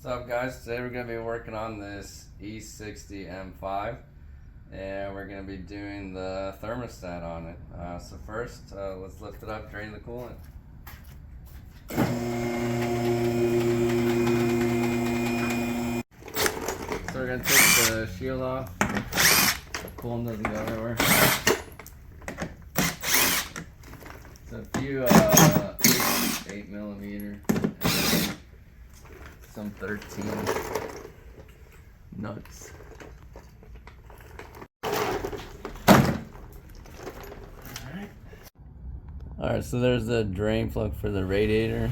up, guys? Today we're going to be working on this E60 M5 and we're going to be doing the thermostat on it. So first, let's lift it up, drain the coolant. So we're going to take the shield off. Coolant doesn't go everywhere. It's a few 8mm and some 13 nuts. Alright, so there's the drain plug for the radiator.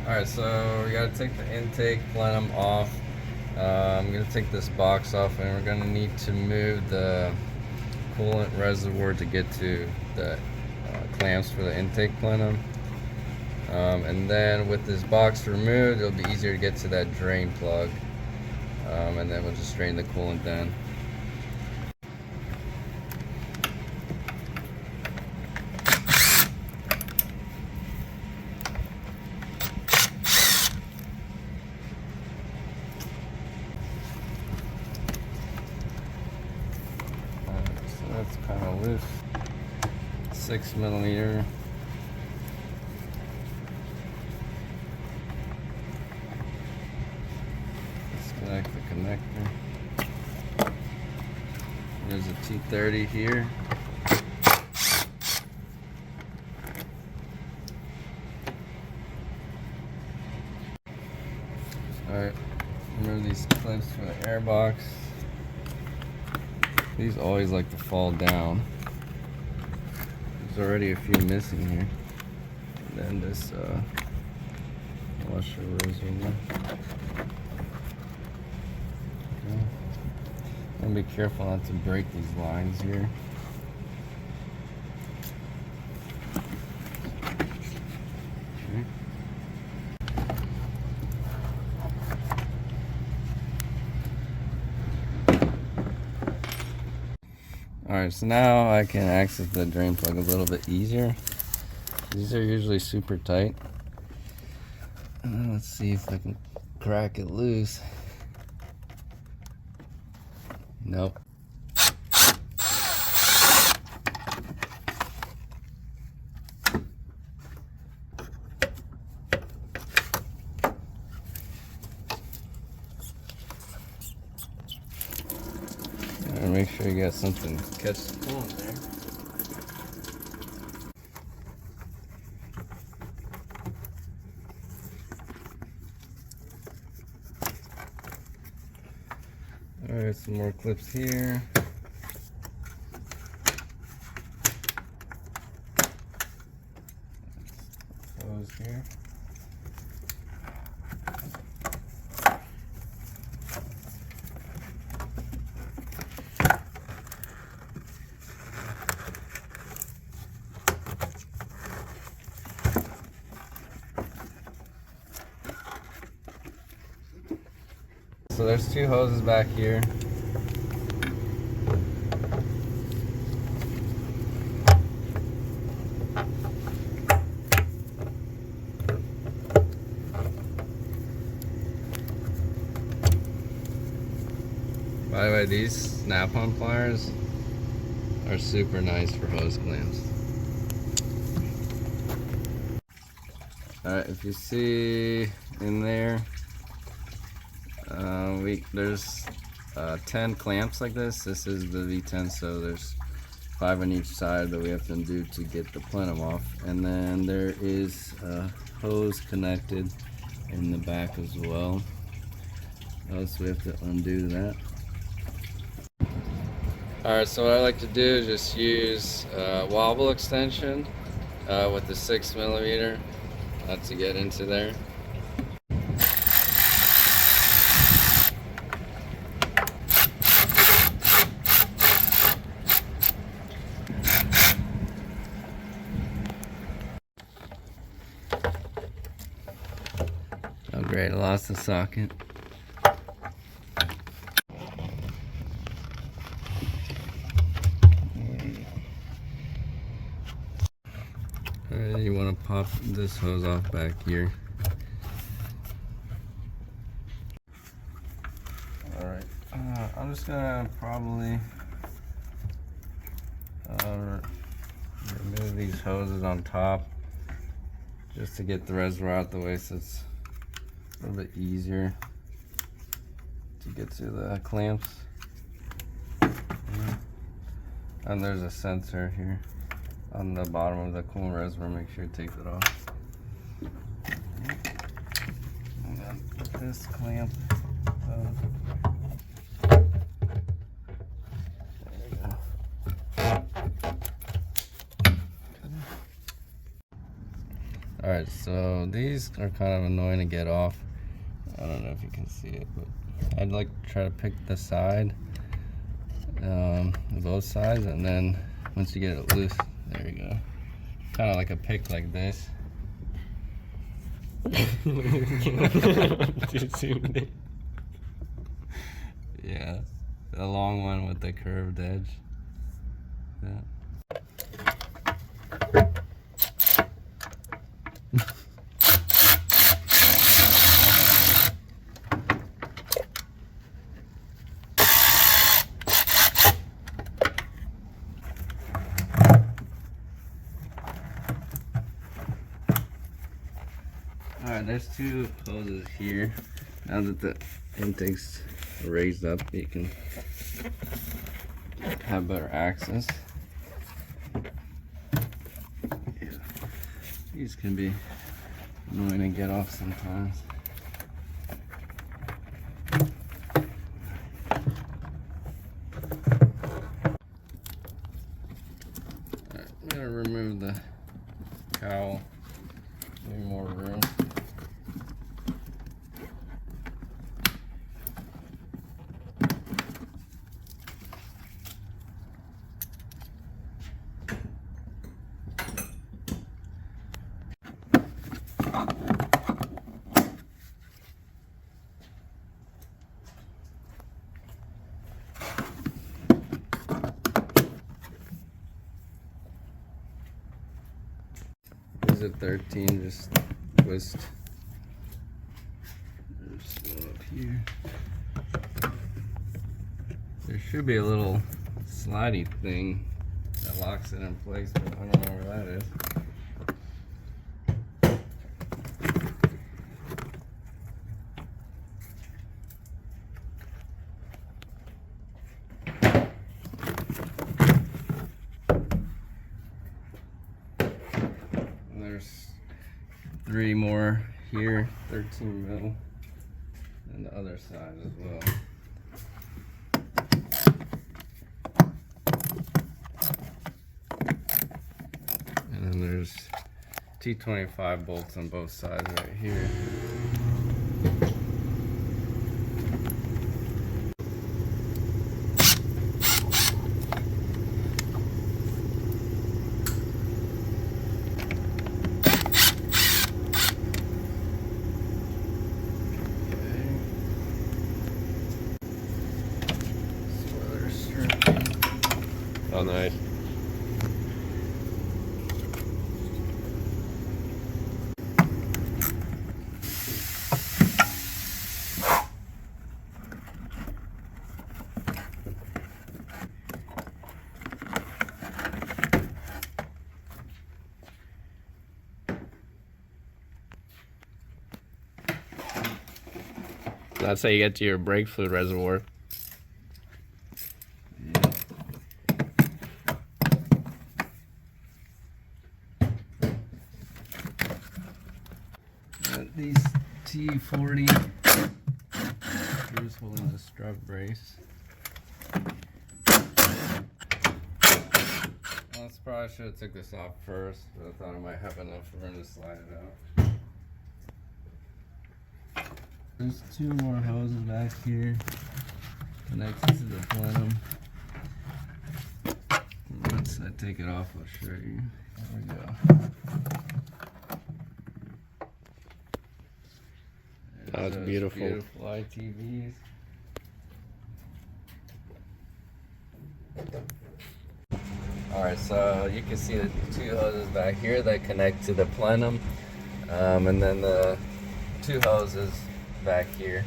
Alright, so we gotta take the intake plenum off. I'm gonna take this box off and we're gonna need to move the coolant reservoir to get to the clamps for the intake plenum. And then with this box removed, it'll be easier to get to that drain plug. And then we'll just drain the coolant down. So that's kind of loose. 6mm. Disconnect the connector. There's a T30 here. Alright, remove these clips for the air box. These always like to fall down. There's already a few missing here. And then this washer reservoir. Okay. And be careful not to break these lines here. Okay. Alright, so now I can access the drain plug a little bit easier. These are usually super tight. Let's see if I can crack it loose. Nope. And make sure you got something to catch the coolant there. Alright, some more clips here. Hose here. So there's two hoses back here. By the way, these snap-on pliers are super nice for hose clamps. Alright, if you see in there, there's 10 clamps like this. This is the V10, so there's 5 on each side that we have to undo to get the plenum off. And then there is a hose connected in the back as well. So we have to undo that. Alright, so what I like to do is just use wobble extension with the 6mm to get into there. Oh great, I lost the socket. Alright, you want to pop this hose off back here. Alright, I'm just gonna probably remove these hoses on top just to get the reservoir out the way, so it's a little bit easier to get to the clamps. And there's a sensor here on the bottom of the coolant reservoir. Make sure you take it off. And then this clamp. There we go. Alright, so these are kind of annoying to get off. I don't know if you can see it, but I'd like to try to pick the side, both sides, and then once you get it loose, there you go. Kind of like a pick like this. Yeah, the long one with the curved edge. Yeah. Alright, there's two hoses here. Now that the intake's raised up, you can have better access. Yeah. These can be annoying to get off sometimes. Alright, I'm gonna remove the cowl. Need more room. Is it 13? Just twist. There's one up here. There should be a little slidey thing that locks it in place, but I don't know where that is. There's 3 more here, 13 mil, and the other side as well. And then there's T25 bolts on both sides right here. Oh, nice. That's how you get to your brake fluid reservoir. These T40 screws holding the strut brace. Well, probably should have took this off first, but I thought I might have enough room to slide it out. There's 2 more hoses back here connected to the plenum. Once I take it off, I'll show you. There we go. That's beautiful. Beautiful ITVs. Alright, so you can see the two hoses back here that connect to the plenum, and then the two hoses back here.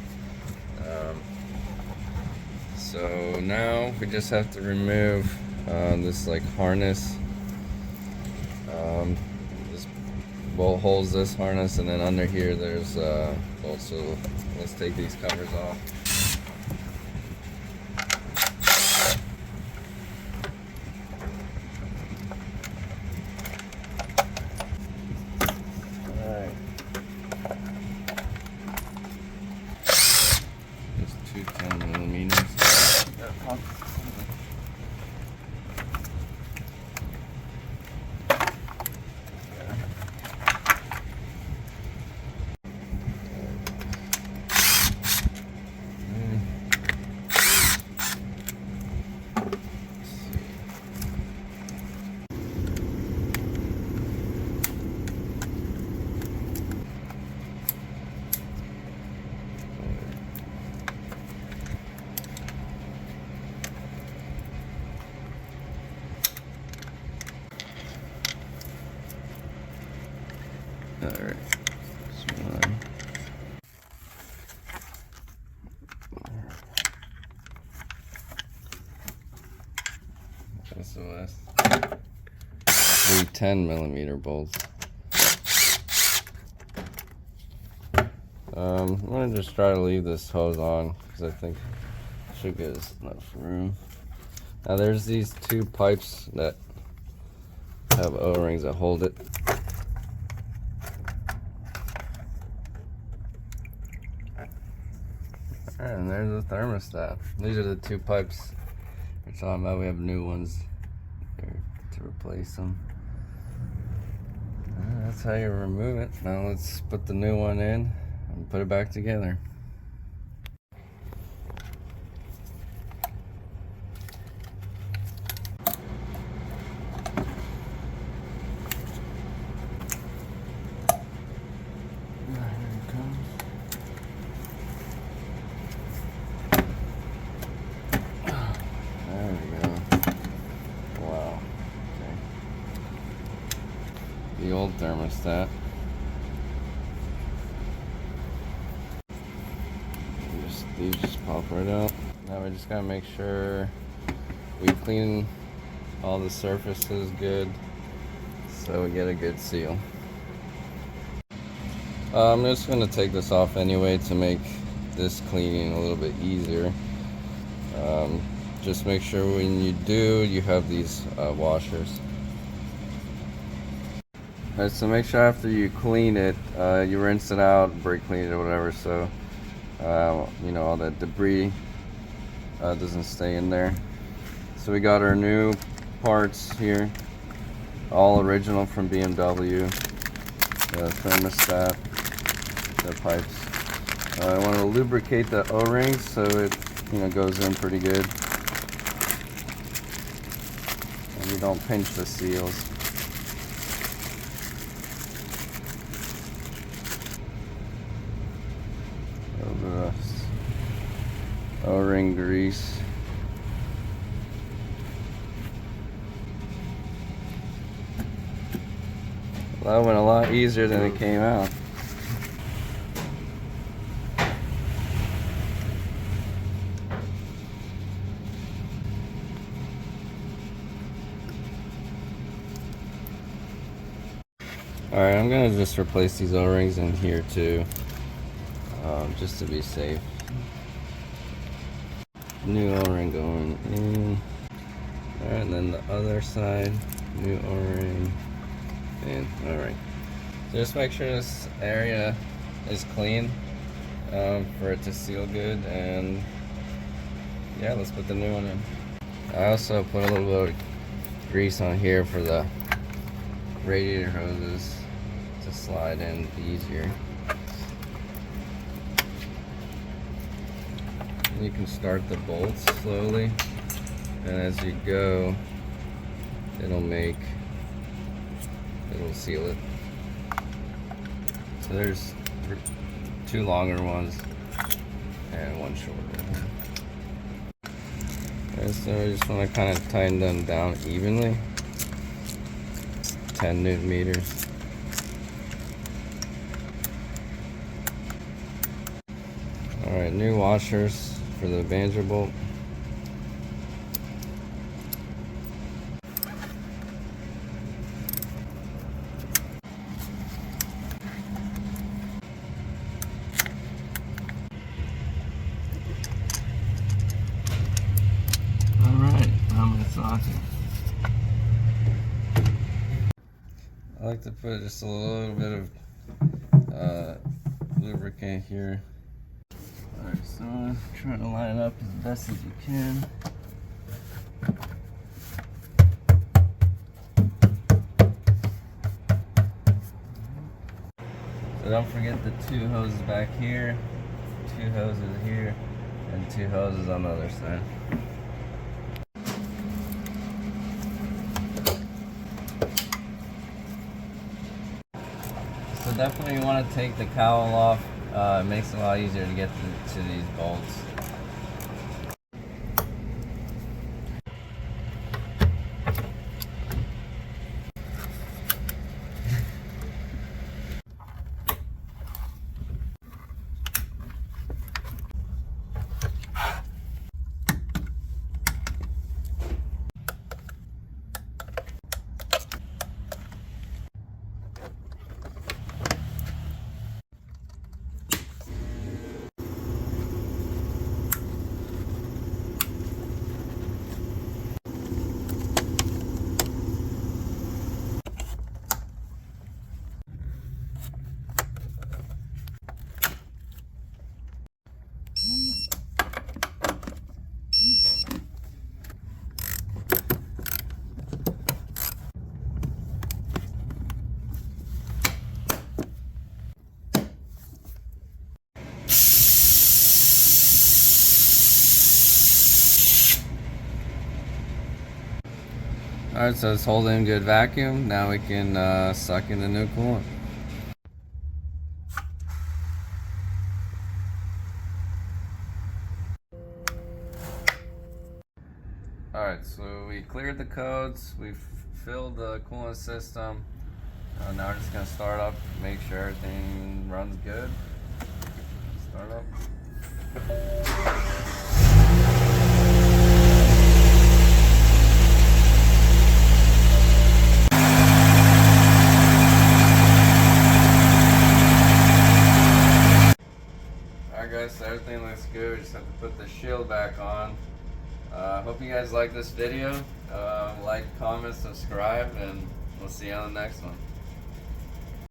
So now we just have to remove this like harness. This bolt holds this harness, and then under here there's bolts. So let's take these covers off. Alright. Just two 10mm. Alright, this one. SOS. Three 10mm bolts. I'm gonna just try to leave this hose on because I think it should give us enough room. Now there's these two pipes that have O-rings that hold it. And there's the thermostat. These are the two pipes we're talking about. We have new ones here to replace them. That's how you remove it. Now let's put the new one in and put it back together. The old thermostat. These just pop right out. Now we just gotta make sure we clean all the surfaces good so we get a good seal. I'm just gonna take this off anyway to make this cleaning a little bit easier. Just make sure when you do, you have these washers. Alright, so make sure after you clean it, you rinse it out, brake clean it or whatever, so you know, all that debris doesn't stay in there. So we got our new parts here, all original from BMW. The thermostat, the pipes. I want to lubricate the O-rings so it, you know, goes in pretty good, and you don't pinch the seals. O-ring grease. Well, that went a lot easier than it came out. Alright, I'm gonna just replace these O-rings in here too, just to be safe. New O-ring going in. Alright, and then the other side, new O-ring in. Alright. So just make sure this area is clean for it to seal good, and yeah, let's put the new one in. I also put a little bit of grease on here for the radiator hoses to slide in easier. You can start the bolts slowly, and as you go, it'll seal it. So there's two longer ones and one shorter one. And so I just want to kind of tighten them down evenly. 10 Newton meters. Alright, new washers for the Vanderbilt. Alright, I'm in socket. I like to put just a little bit of lubricant here. Alright, so try to line it up as best as you can. So don't forget the 2 hoses back here, 2 hoses here, and 2 hoses on the other side. So definitely you want to take the cowl off. It makes it a lot easier to get to these bolts. Alright, so it's holding good vacuum. Now we can suck in the new coolant. Alright, so we cleared the codes, we've filled the coolant system. Now we're just going to start up, make sure everything runs good. Start up. Alright guys, so everything looks good. We just have to put the shield back on. Hope you guys like this video. Like, comment, subscribe, and we'll see you on the next one.